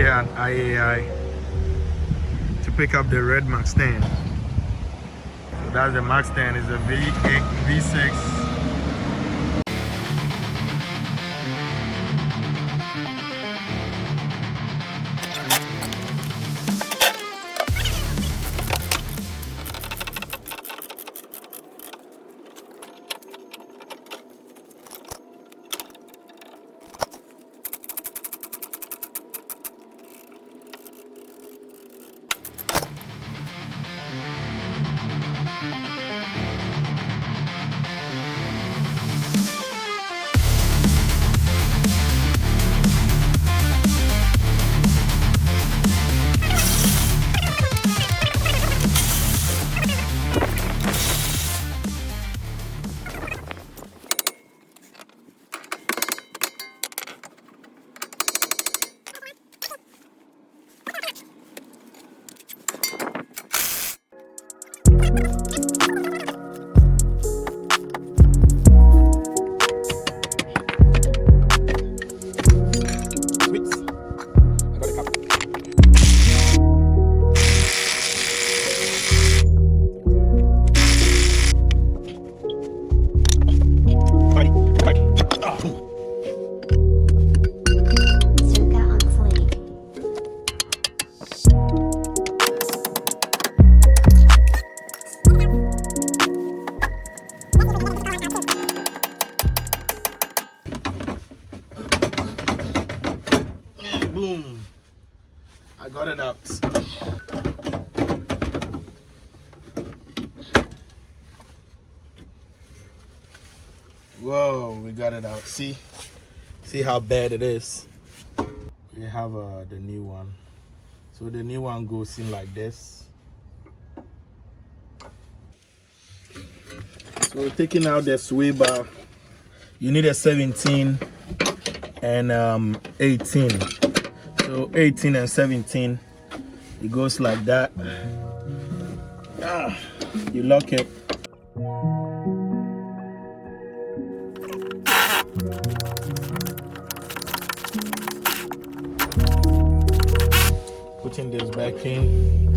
here at IAI to pick up the red Mustang. So that's the Mustang. It's a V8 V6. Boom. I got it out. Whoa, we got it out. See how bad it is. We have the new one. So the new one goes in like this. So taking out the sway bar, you need a 17 and 18. So 18 and 17, it goes like that. You lock it. Putting this back in.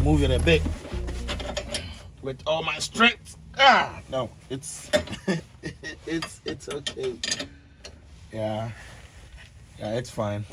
Move it a bit with all my strength. No, it's it's okay. Yeah, it's fine.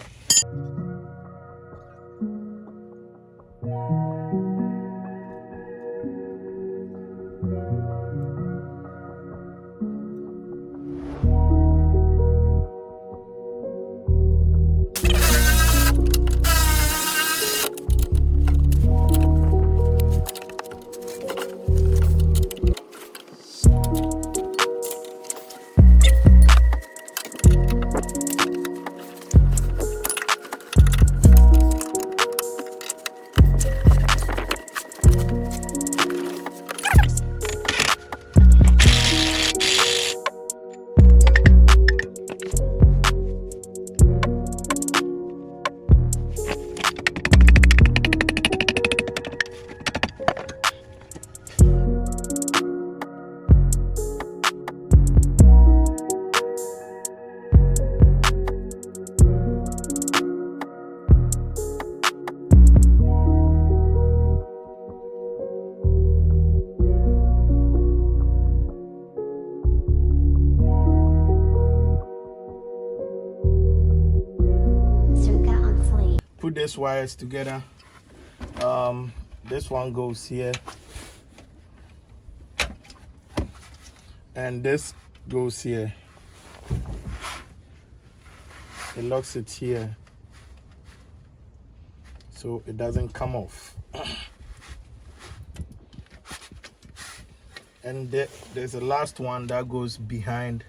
put these wires together. This one goes here, and this goes here. It locks it here so it doesn't come off. And there's a last one that goes behind.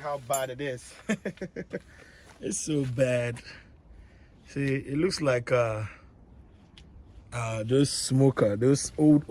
How bad it is. It's so bad. See, it looks like those smoker, those old.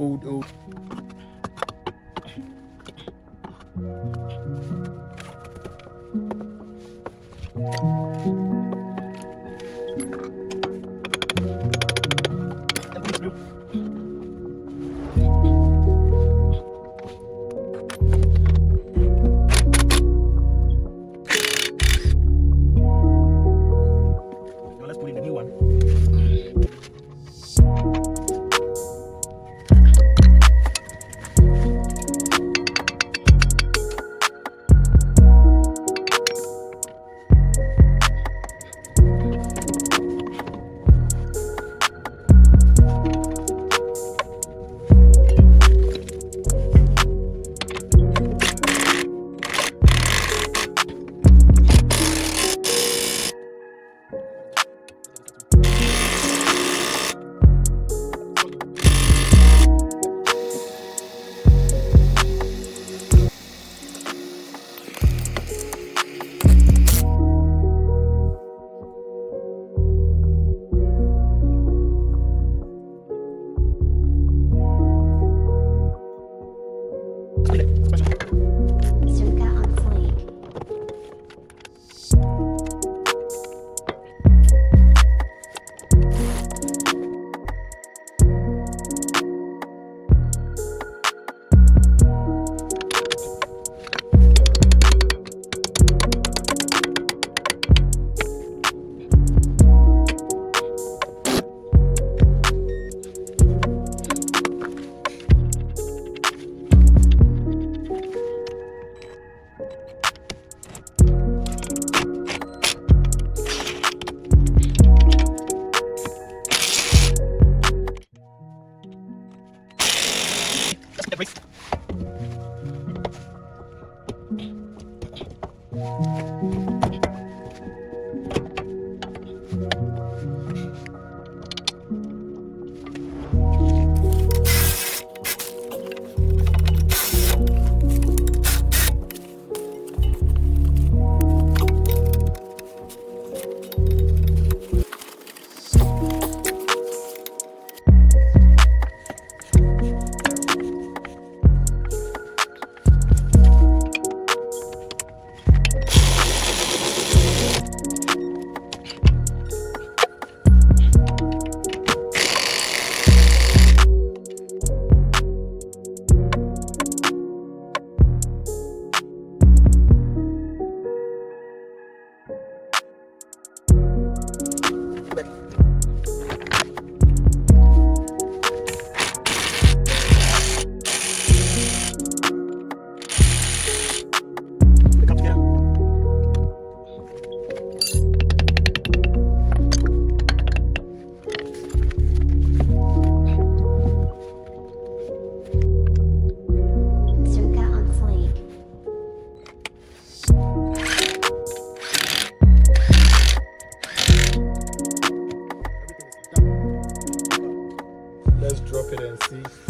see.